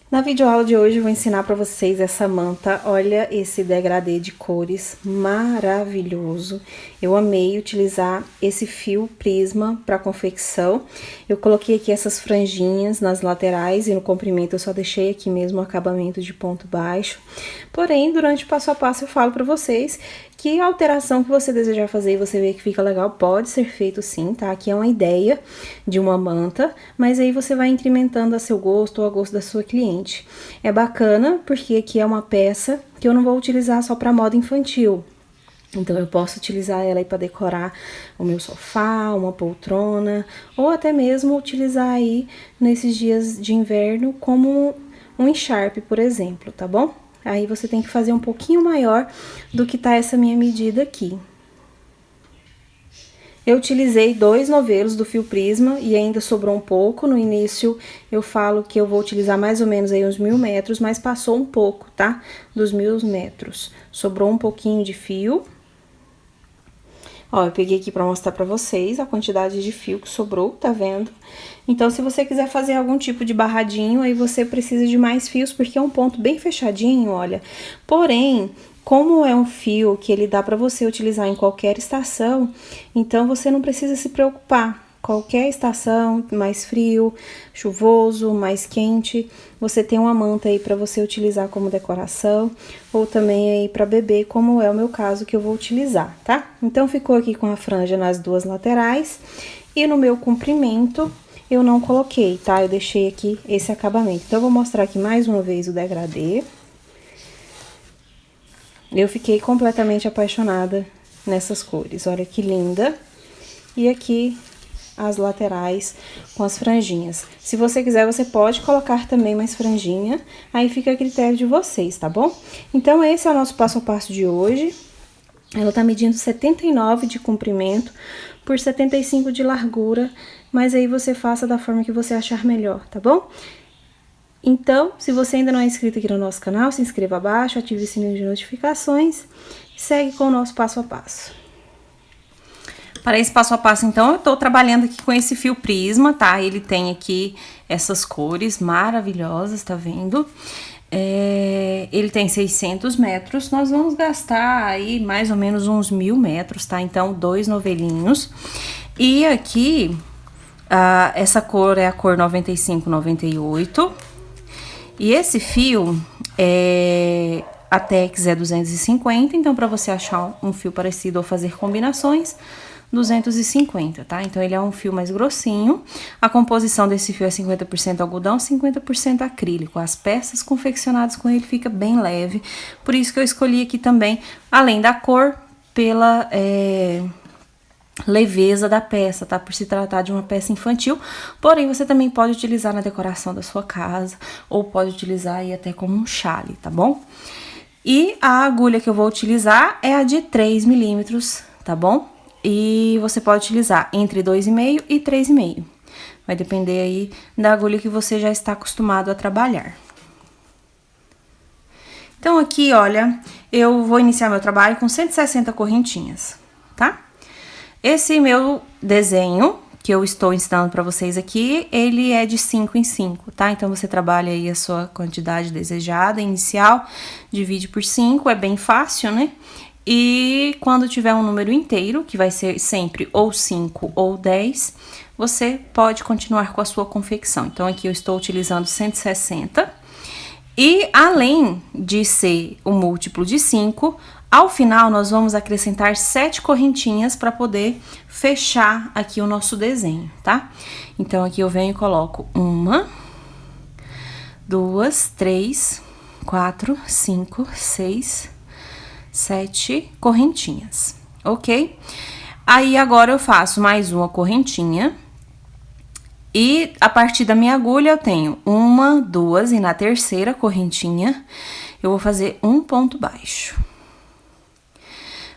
Na videoaula de hoje eu vou ensinar para vocês essa manta. Olha esse degradê de cores maravilhoso. Eu amei utilizar esse fio prisma para confecção. Eu coloquei aqui essas franjinhas nas laterais e no comprimento eu só deixei aqui mesmo o acabamento de ponto baixo. Porém, durante o passo a passo eu falo para vocês que a alteração que você desejar fazer e você ver que fica legal pode ser feito sim, tá? Aqui é uma ideia de uma manta, mas aí você vai incrementando a seu gosto ou a gosto da sua cliente. É bacana porque aqui é uma peça que eu não vou utilizar só para moda infantil. Então, eu posso utilizar ela aí para decorar o meu sofá, uma poltrona, ou até mesmo utilizar aí nesses dias de inverno como um encharpe, por exemplo, tá bom? Aí você tem que fazer um pouquinho maior do que tá essa minha medida aqui. Eu utilizei 2 novelos do fio prisma e ainda sobrou um pouco. No início eu falo que eu vou utilizar mais ou menos aí uns 1000 metros, mas passou um pouco, tá? Dos 1000 metros. Sobrou um pouquinho de fio. Ó, eu peguei aqui pra mostrar pra vocês a quantidade de fio que sobrou, tá vendo? Então, se você quiser fazer algum tipo de barradinho, aí você precisa de mais fios, porque é um ponto bem fechadinho, olha. Porém, como é um fio que ele dá pra você utilizar em qualquer estação, então você não precisa se preocupar. Qualquer estação, mais frio, chuvoso, mais quente, você tem uma manta aí para você utilizar como decoração ou também aí para bebê, como é o meu caso que eu vou utilizar, tá? Então ficou aqui com a franja nas duas laterais e no meu comprimento eu não coloquei, tá? Eu deixei aqui esse acabamento. Então eu vou mostrar aqui mais uma vez o degradê. Eu fiquei completamente apaixonada nessas cores, olha que linda. E aqui as laterais com as franjinhas. Se você quiser, você pode colocar também mais franjinha, aí fica a critério de vocês, tá bom? Então, esse é o nosso passo a passo de hoje. Ela tá medindo 79 de comprimento por 75 de largura, mas aí você faça da forma que você achar melhor, tá bom? Então, se você ainda não é inscrito aqui no nosso canal, se inscreva abaixo, ative o sininho de notificações e segue com o nosso passo a passo. Para esse passo a passo, então, eu tô trabalhando aqui com esse fio prisma, tá? Ele tem aqui essas cores maravilhosas, tá vendo? Ele tem 600 metros, nós vamos gastar aí mais ou menos uns 1000 metros, tá? Então, 2 novelinhos. E aqui, essa cor é a cor 95-98. E esse fio a Tex é 250, então para você achar um fio parecido ou fazer combinações, 250, tá? Então, ele é um fio mais grossinho. A composição desse fio é 50% algodão, 50% acrílico. As peças confeccionadas com ele fica bem leve. Por isso que eu escolhi aqui também, além da cor, pela leveza da peça, tá? Por se tratar de uma peça infantil. Porém, você também pode utilizar na decoração da sua casa, ou pode utilizar aí até como um chale, tá bom? E a agulha que eu vou utilizar é a de 3 milímetros, tá bom? E você pode utilizar entre 2,5 e 3,5. Vai depender aí da agulha que você já está acostumado a trabalhar. Então, aqui, olha, eu vou iniciar meu trabalho com 160 correntinhas, tá? Esse meu desenho que eu estou ensinando para vocês aqui, ele é de 5 em 5, tá? Então, você trabalha aí a sua quantidade desejada inicial, divide por 5, é bem fácil, né? E quando tiver um número inteiro, que vai ser sempre ou 5 ou 10, você pode continuar com a sua confecção. Então, aqui eu estou utilizando 160. E além de ser o múltiplo de 5, ao final nós vamos acrescentar 7 correntinhas para poder fechar aqui o nosso desenho, tá? Então, aqui eu venho e coloco 1, 2, 3, 4, 5, 6... 7 correntinhas, ok? Aí, agora eu faço mais uma correntinha. E a partir da minha agulha, eu tenho 1, 2, e na terceira correntinha, eu vou fazer um ponto baixo.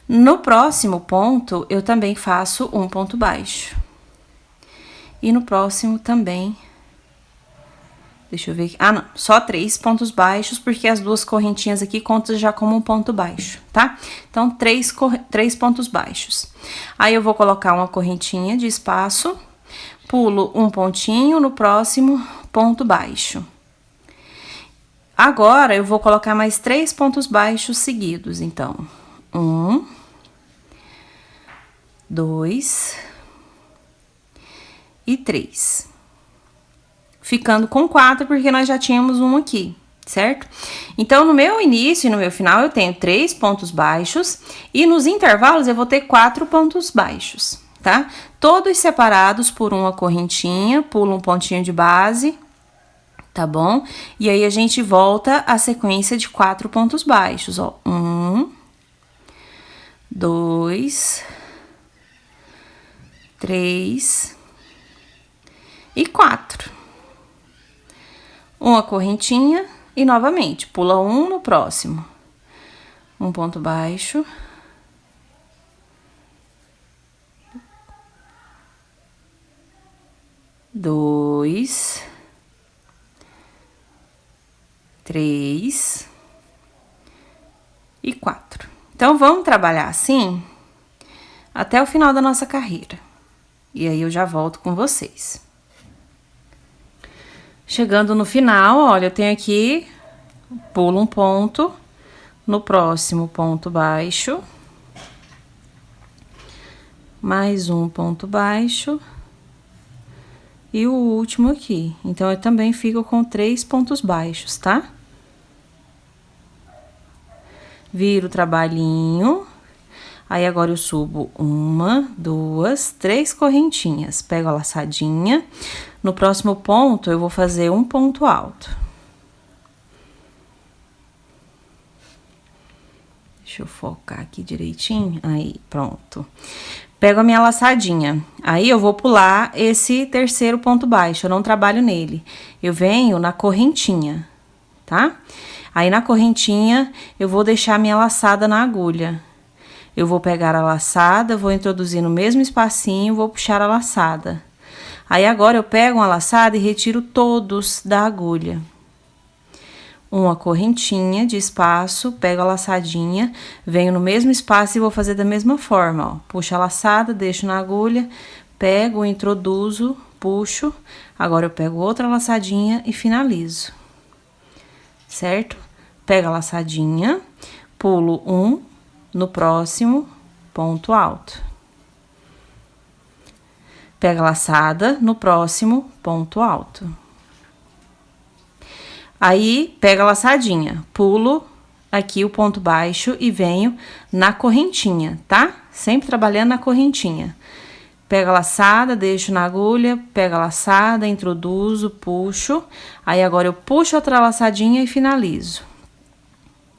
No próximo ponto, eu também faço um ponto baixo. E no próximo também... Deixa eu ver aqui. Ah, não. Só 3 pontos baixos, porque as duas correntinhas aqui contam já como um ponto baixo, tá? Então, 3 pontos baixos. Aí, eu vou colocar uma correntinha de espaço, pulo um pontinho, no próximo, ponto baixo. Agora, eu vou colocar mais 3 pontos baixos seguidos, então. 1, 2 e 3. Ficando com 4, porque nós já tínhamos um aqui, certo? Então, no meu início e no meu final, eu tenho 3 pontos baixos. E nos intervalos, eu vou ter 4 pontos baixos, tá? Todos separados por uma correntinha, pulo um pontinho de base, tá bom? E aí, a gente volta a sequência de 4 pontos baixos, ó. 1, 2, 3 e 4. Uma correntinha e novamente, pula um no próximo. Um ponto baixo. Dois. 3 e 4. Então, vamos trabalhar assim até o final da nossa carreira. E aí, eu já volto com vocês. Chegando no final, olha, eu tenho aqui, pulo um ponto, no próximo ponto baixo, mais um ponto baixo e o último aqui. Então, eu também fico com 3 pontos baixos, tá? Viro o trabalhinho, aí agora eu subo 1, 2, 3 correntinhas, pego a laçadinha. No próximo ponto, eu vou fazer um ponto alto. Deixa eu focar aqui direitinho, aí, pronto. Pego a minha laçadinha, aí eu vou pular esse terceiro ponto baixo, eu não trabalho nele. Eu venho na correntinha, tá? Aí, na correntinha, eu vou deixar a minha laçada na agulha. Eu vou pegar a laçada, vou introduzir no mesmo espacinho, vou puxar a laçada. Aí, agora, eu pego uma laçada e retiro todos da agulha. Uma correntinha de espaço, pego a laçadinha, venho no mesmo espaço e vou fazer da mesma forma, ó. Puxo a laçada, deixo na agulha, pego, introduzo, puxo. Agora, eu pego outra laçadinha e finalizo. Certo? Pego a laçadinha, pulo um, no próximo, ponto alto. Pego a laçada, no próximo, ponto alto. Aí, pego a laçadinha, pulo aqui o ponto baixo e venho na correntinha, tá? Sempre trabalhando na correntinha. Pego a laçada, deixo na agulha, pego a laçada, introduzo, puxo. Aí, agora eu puxo outra laçadinha e finalizo,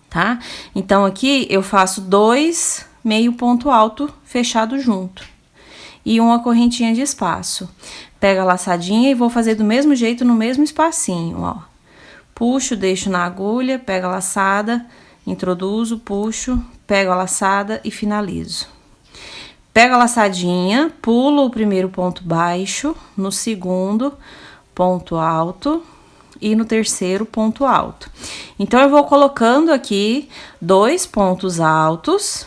tá? Então, aqui eu faço 2 meio ponto alto fechado junto. E uma correntinha de espaço. Pego a laçadinha e vou fazer do mesmo jeito no mesmo espacinho, ó. Puxo, deixo na agulha, pego a laçada, introduzo, puxo, pego a laçada e finalizo. Pego a laçadinha, pulo o primeiro ponto baixo, no segundo, ponto alto e no terceiro, ponto alto. Então, eu vou colocando aqui 2 pontos altos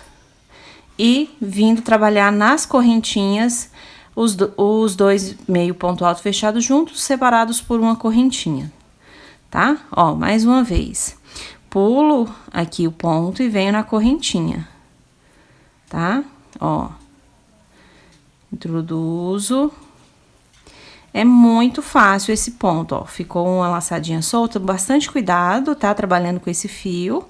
e vindo trabalhar nas correntinhas, os 2 meio ponto alto fechados juntos, separados por uma correntinha, tá? Ó, mais uma vez. Pulo aqui o ponto e venho na correntinha, tá? Ó. Introduzo. É muito fácil esse ponto, ó. Ficou uma laçadinha solta, bastante cuidado, tá? Trabalhando com esse fio,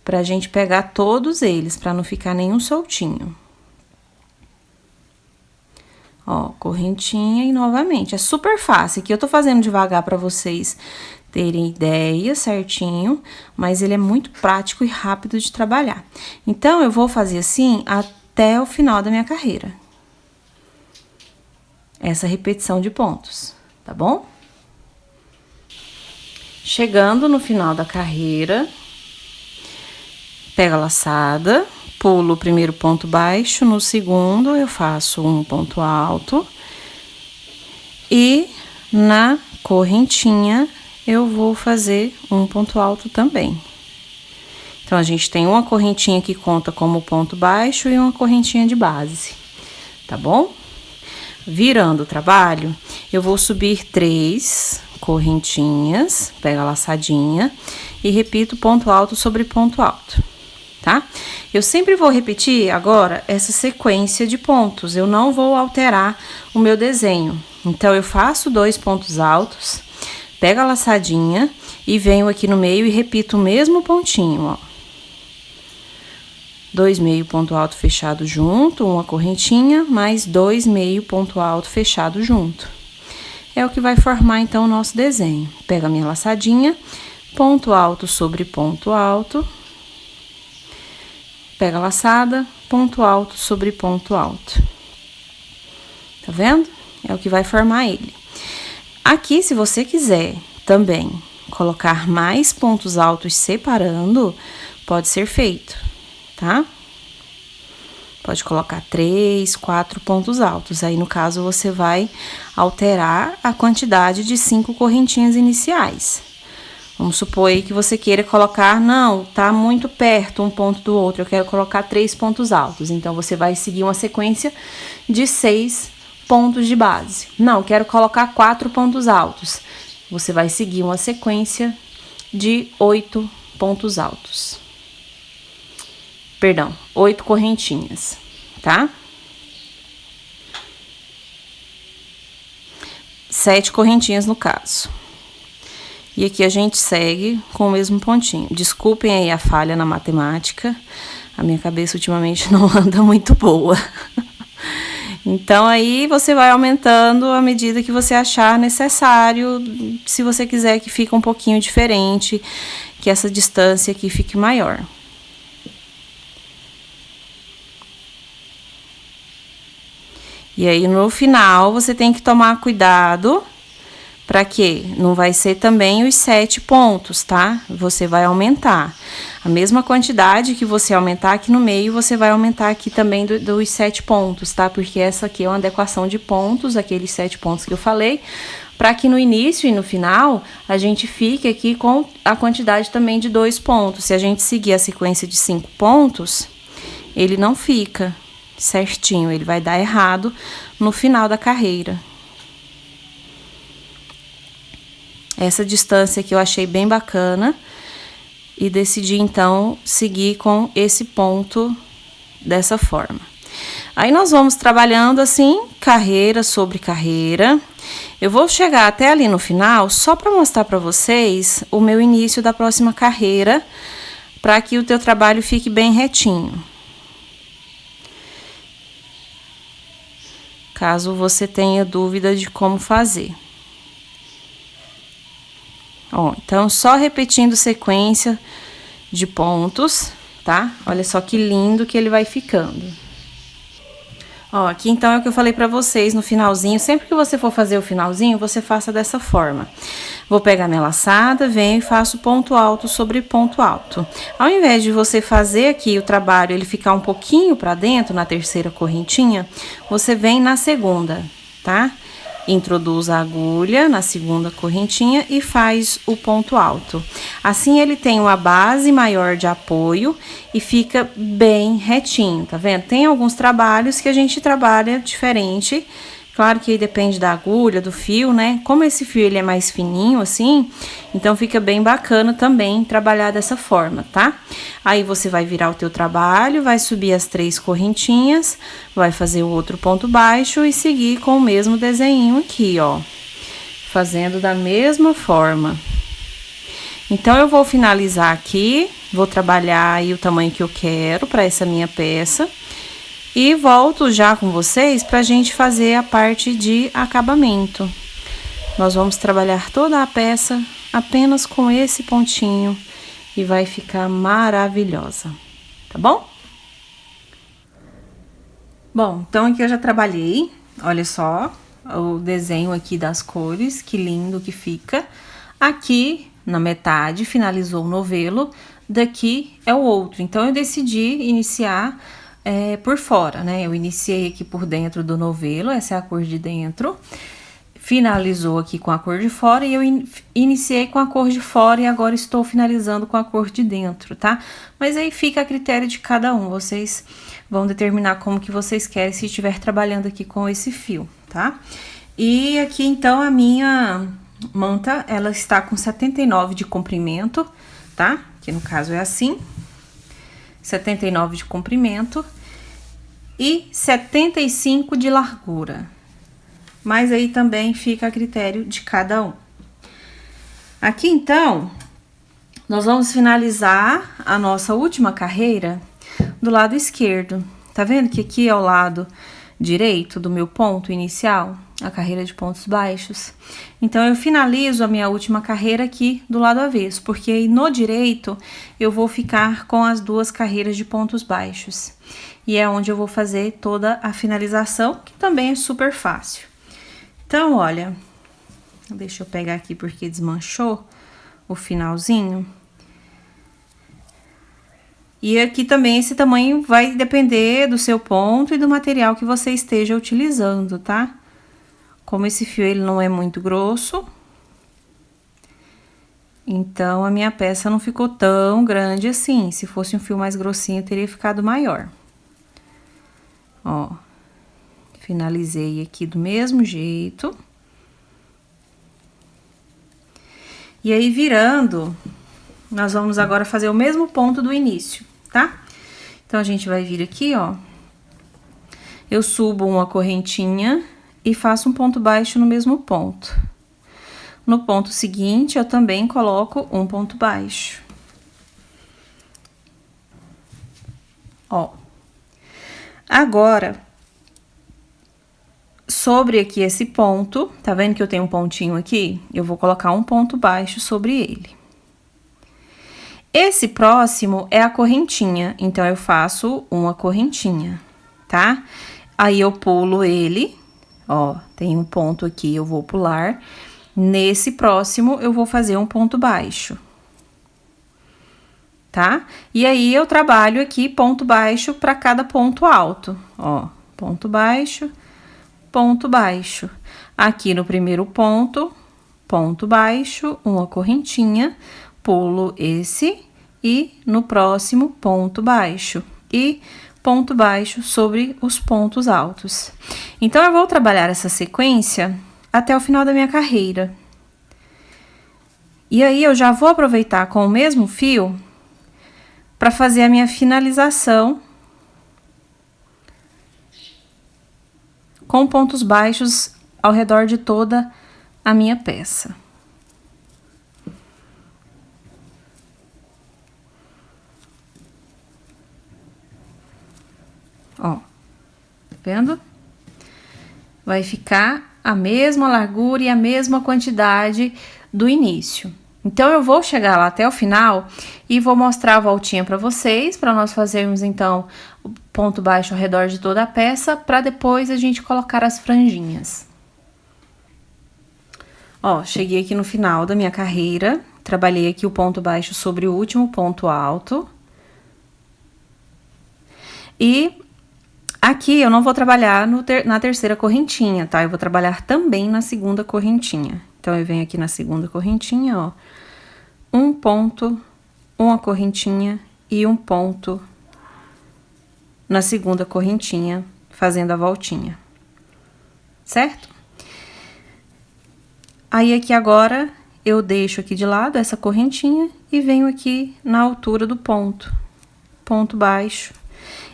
pra gente pegar todos eles, pra não ficar nenhum soltinho. Ó, correntinha e novamente. É super fácil. Aqui eu tô fazendo devagar pra vocês terem ideia certinho, mas ele é muito prático e rápido de trabalhar. Então, eu vou fazer assim até o final da minha carreira. Essa repetição de pontos, tá bom? Chegando no final da carreira, pego a laçada, pulo o primeiro ponto baixo, no segundo eu faço um ponto alto e na correntinha eu vou fazer um ponto alto também. Então, a gente tem uma correntinha que conta como ponto baixo e uma correntinha de base, tá bom? Virando o trabalho, eu vou subir 3 correntinhas, pega a laçadinha e repito ponto alto sobre ponto alto, tá? Eu sempre vou repetir agora essa sequência de pontos, eu não vou alterar o meu desenho. Então, eu faço 2 pontos altos, pego a laçadinha e venho aqui no meio e repito o mesmo pontinho, ó. 2 meio ponto alto fechado junto, uma correntinha, mais 2 meio ponto alto fechado junto. É o que vai formar, então, o nosso desenho. Pego a minha laçadinha, ponto alto sobre ponto alto, pega a laçada, ponto alto sobre ponto alto. Tá vendo? É o que vai formar ele. Aqui, se você quiser também colocar mais pontos altos separando, pode ser feito, tá? Pode colocar 3, 4 pontos altos. Aí, no caso, você vai alterar a quantidade de 5 correntinhas iniciais. Vamos supor aí que você queira colocar, não, tá muito perto um ponto do outro, eu quero colocar 3 pontos altos. Então, você vai seguir uma sequência de 6 pontos de base. Não, quero colocar 4 pontos altos. Você vai seguir uma sequência de 8 pontos altos. Perdão, 8 correntinhas, tá? 7 correntinhas no caso. E aqui a gente segue com o mesmo pontinho. Desculpem aí a falha na matemática. A minha cabeça ultimamente não anda muito boa. Então, aí você vai aumentando à medida que você achar necessário, se você quiser que fique um pouquinho diferente, que essa distância aqui fique maior. E aí, no final, você tem que tomar cuidado para que não vai ser também os 7 pontos, tá? Você vai aumentar. A mesma quantidade que você aumentar aqui no meio, você vai aumentar aqui também dos 7 pontos, tá? Porque essa aqui é uma adequação de pontos, aqueles 7 pontos que eu falei, para que no início e no final, a gente fique aqui com a quantidade também de 2 pontos. Se a gente seguir a sequência de 5 pontos, ele não fica certinho, ele vai dar errado no final da carreira. Essa distância aqui eu achei bem bacana e decidi, então, seguir com esse ponto dessa forma. Aí, nós vamos trabalhando assim, carreira sobre carreira. Eu vou chegar até ali no final, só para mostrar para vocês o meu início da próxima carreira, para que o teu trabalho fique bem retinho. Caso você tenha dúvida de como fazer. Ó, então, só repetindo sequência de pontos, tá? Olha só que lindo que ele vai ficando. Ó, aqui então é o que eu falei pra vocês no finalzinho. Sempre que você for fazer o finalzinho, você faça dessa forma. Vou pegar minha laçada, venho e faço ponto alto sobre ponto alto. Ao invés de você fazer aqui o trabalho, ele ficar um pouquinho pra dentro, na terceira correntinha, você vem na segunda, tá? Introduz a agulha na segunda correntinha e faz o ponto alto. Assim, ele tem uma base maior de apoio e fica bem retinho, tá vendo? Tem alguns trabalhos que a gente trabalha diferente. Claro que aí depende da agulha, do fio, né? Como esse fio ele é mais fininho assim, então fica bem bacana também trabalhar dessa forma, tá? Aí você vai virar o teu trabalho, vai subir as 3 correntinhas, vai fazer o outro ponto baixo e seguir com o mesmo desenho aqui, ó. Fazendo da mesma forma. Então, eu vou finalizar aqui, vou trabalhar aí o tamanho que eu quero para essa minha peça. E volto já com vocês pra gente fazer a parte de acabamento. Nós vamos trabalhar toda a peça apenas com esse pontinho e vai ficar maravilhosa, tá bom? Bom, então aqui eu já trabalhei, olha só o desenho aqui das cores, que lindo que fica. Aqui na metade finalizou o novelo, daqui é o outro. Então, eu decidi iniciar por fora, né? Eu iniciei aqui por dentro do novelo, essa é a cor de dentro. Finalizou aqui com a cor de fora e eu iniciei com a cor de fora e agora estou finalizando com a cor de dentro, tá? Mas aí fica a critério de cada um, vocês vão determinar como que vocês querem se estiver trabalhando aqui com esse fio, tá? E aqui, então, a minha manta, ela está com 79 de comprimento, tá? Que no caso é assim, 79 de comprimento e 75 de largura. Mas aí também fica a critério de cada um. Aqui, então, nós vamos finalizar a nossa última carreira do lado esquerdo. Tá vendo que aqui é o lado direito do meu ponto inicial, a carreira de pontos baixos? Então, eu finalizo a minha última carreira aqui do lado avesso, porque aí no direito eu vou ficar com as duas carreiras de pontos baixos. E é onde eu vou fazer toda a finalização, que também é super fácil. Então, olha, deixa eu pegar aqui porque desmanchou o finalzinho. E aqui também esse tamanho vai depender do seu ponto e do material que você esteja utilizando, tá? Como esse fio ele não é muito grosso, então a minha peça não ficou tão grande assim. Se fosse um fio mais grossinho, teria ficado maior. Ó, finalizei aqui do mesmo jeito. E aí, virando, nós vamos agora fazer o mesmo ponto do início, tá? Então, a gente vai vir aqui, ó. Eu subo uma correntinha e faço um ponto baixo no mesmo ponto. No ponto seguinte, eu também coloco um ponto baixo. Ó. Agora, sobre aqui esse ponto, tá vendo que eu tenho um pontinho aqui? Eu vou colocar um ponto baixo sobre ele. Esse próximo é a correntinha, então eu faço uma correntinha, tá? Aí eu pulo ele, ó, tem um ponto aqui, eu vou pular. Nesse próximo, eu vou fazer um ponto baixo, tá? E aí, eu trabalho aqui ponto baixo para cada ponto alto, ó, ponto baixo, ponto baixo. Aqui no primeiro ponto, ponto baixo, uma correntinha, pulo esse e no próximo ponto baixo e ponto baixo sobre os pontos altos. Então, eu vou trabalhar essa sequência até o final da minha carreira. E aí, eu já vou aproveitar com o mesmo fio para fazer a minha finalização com pontos baixos ao redor de toda a minha peça. Ó, tá vendo? Vai ficar a mesma largura e a mesma quantidade do início. Então, eu vou chegar lá até o final e vou mostrar a voltinha para vocês, para nós fazermos, então, o ponto baixo ao redor de toda a peça, para depois a gente colocar as franjinhas. Ó, cheguei aqui no final da minha carreira, trabalhei aqui o ponto baixo sobre o último ponto alto. E aqui eu não vou trabalhar na terceira correntinha, tá? Eu vou trabalhar também na segunda correntinha. Então, eu venho aqui na segunda correntinha, ó, um ponto, uma correntinha e um ponto na segunda correntinha, fazendo a voltinha, certo? Aí, aqui agora, eu deixo aqui de lado essa correntinha e venho aqui na altura do ponto baixo.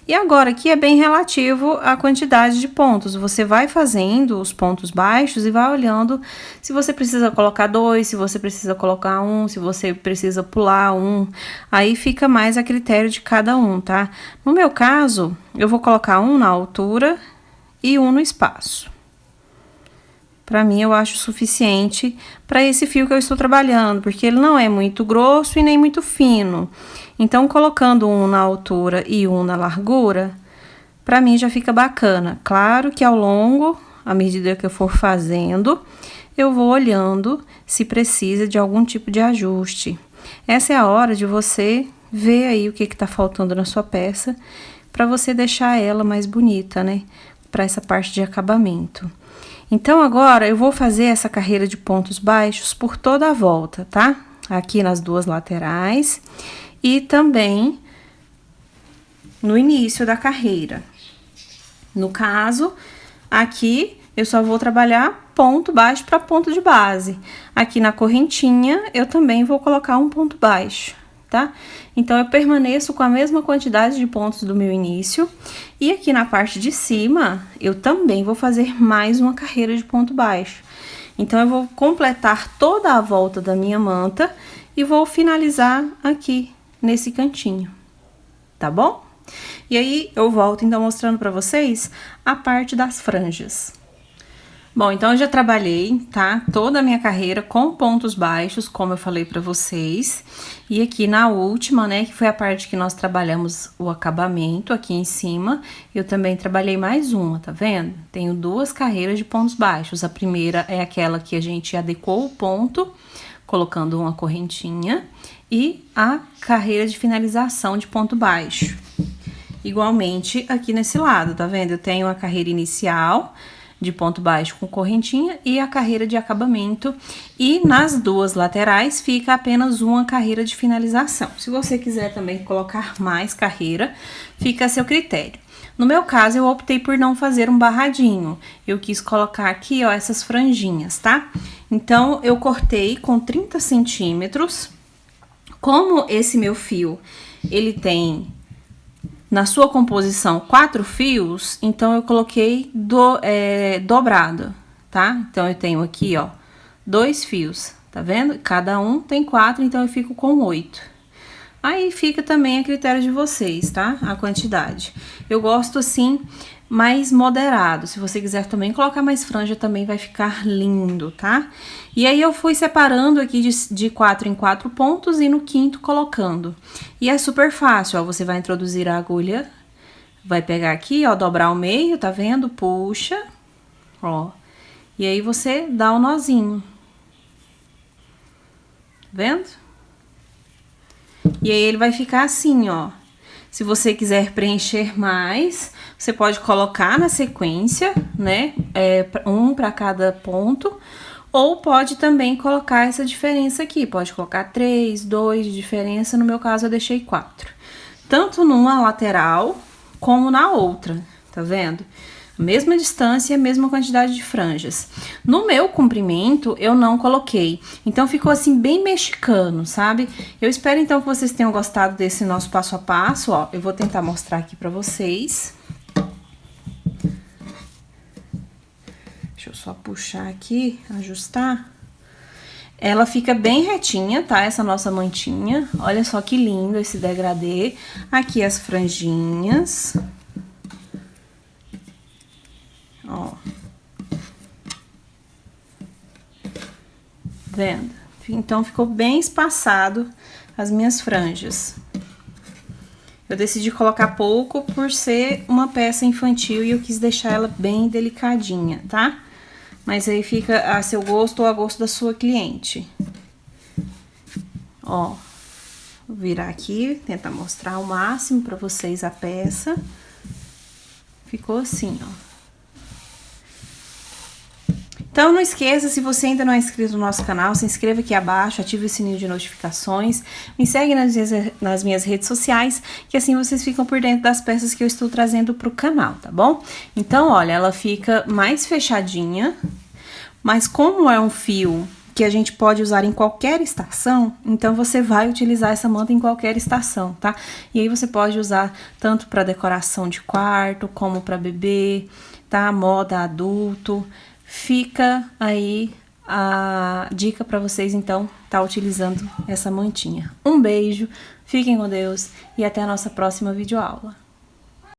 E agora, aqui é bem relativo à quantidade de pontos. Você vai fazendo os pontos baixos e vai olhando se você precisa colocar 2, se você precisa colocar 1, se você precisa pular 1. Aí fica mais a critério de cada um, tá? No meu caso, eu vou colocar 1 na altura e 1 no espaço. Pra mim, eu acho suficiente para esse fio que eu estou trabalhando, porque ele não é muito grosso e nem muito fino. Então, colocando 1 na altura e 1 na largura, pra mim já fica bacana. Claro que ao longo, à medida que eu for fazendo, eu vou olhando se precisa de algum tipo de ajuste. Essa é a hora de você ver aí o que tá faltando na sua peça, pra você deixar ela mais bonita, né? Pra essa parte de acabamento. Então, agora, eu vou fazer essa carreira de pontos baixos por toda a volta, tá? Aqui nas duas laterais e também no início da carreira. No caso, aqui eu só vou trabalhar ponto baixo para ponto de base. Aqui na correntinha, eu também vou colocar um ponto baixo, tá? Então, eu permaneço com a mesma quantidade de pontos do meu início. E aqui na parte de cima, eu também vou fazer mais uma carreira de ponto baixo. Então, eu vou completar toda a volta da minha manta e vou finalizar aqui nesse cantinho, tá bom? E aí, eu volto então mostrando pra vocês a parte das franjas. Bom, então eu já trabalhei, tá? Toda a minha carreira com pontos baixos, como eu falei pra vocês. E aqui na última, né, que foi a parte que nós trabalhamos o acabamento aqui em cima, eu também trabalhei mais uma, tá vendo? Tenho duas carreiras de pontos baixos. A primeira é aquela que a gente adequou o ponto, colocando uma correntinha, e a carreira de finalização de ponto baixo. Igualmente aqui nesse lado, tá vendo? Eu tenho a carreira inicial de ponto baixo com correntinha e a carreira de acabamento. E nas duas laterais fica apenas uma carreira de finalização. Se você quiser também colocar mais carreira, fica a seu critério. No meu caso, eu optei por não fazer um barradinho. Eu quis colocar aqui, ó, essas franjinhas, tá? Então, eu cortei com 30 centímetros. Como esse meu fio, ele tem na sua composição 4 fios, então eu coloquei dobrado, tá? Então, eu tenho aqui, ó, 2 fios, tá vendo? Cada um tem 4, então eu fico com 8. Aí, fica também a critério de vocês, tá? A quantidade. Eu gosto, assim, mais moderado. Se você quiser também colocar mais franja, também vai ficar lindo, tá? E aí, eu fui separando aqui de 4 em 4 pontos e no quinto colocando. E é super fácil, ó. Você vai introduzir a agulha, vai pegar aqui, ó, dobrar o meio, tá vendo? Puxa, ó. E aí, você dá o nozinho. Vendo? E aí, ele vai ficar assim, ó. Se você quiser preencher mais, você pode colocar na sequência, né? Um para cada ponto. Ou pode também colocar essa diferença aqui. Pode colocar 3, 2 de diferença. No meu caso, eu deixei 4. Tanto numa lateral, como na outra. Tá vendo? Mesma distância e a mesma quantidade de franjas. No meu comprimento, eu não coloquei. Então, ficou assim, bem mexicano, sabe? Eu espero, então, que vocês tenham gostado desse nosso passo a passo, ó. Eu vou tentar mostrar aqui pra vocês. Deixa eu só puxar aqui, ajustar. Ela fica bem retinha, tá? Essa nossa mantinha. Olha só que lindo esse degradê. Aqui as franjinhas. Ó. Vendo? Então, ficou bem espaçado as minhas franjas. Eu decidi colocar pouco por ser uma peça infantil e eu quis deixar ela bem delicadinha, tá? Mas aí fica a seu gosto ou a gosto da sua cliente. Ó, vou virar aqui, tentar mostrar ao máximo pra vocês a peça. Ficou assim, ó. Então, não esqueça, se você ainda não é inscrito no nosso canal, se inscreva aqui abaixo, ative o sininho de notificações, me segue nas minhas redes sociais, que assim vocês ficam por dentro das peças que eu estou trazendo pro canal, tá bom? Então, olha, ela fica mais fechadinha, mas como é um fio que a gente pode usar em qualquer estação, então você vai utilizar essa manta em qualquer estação, tá? E aí você pode usar tanto para decoração de quarto, como para bebê, tá? Moda adulto. Fica aí a dica para vocês, então, tá utilizando essa mantinha. Um beijo, fiquem com Deus e até a nossa próxima videoaula.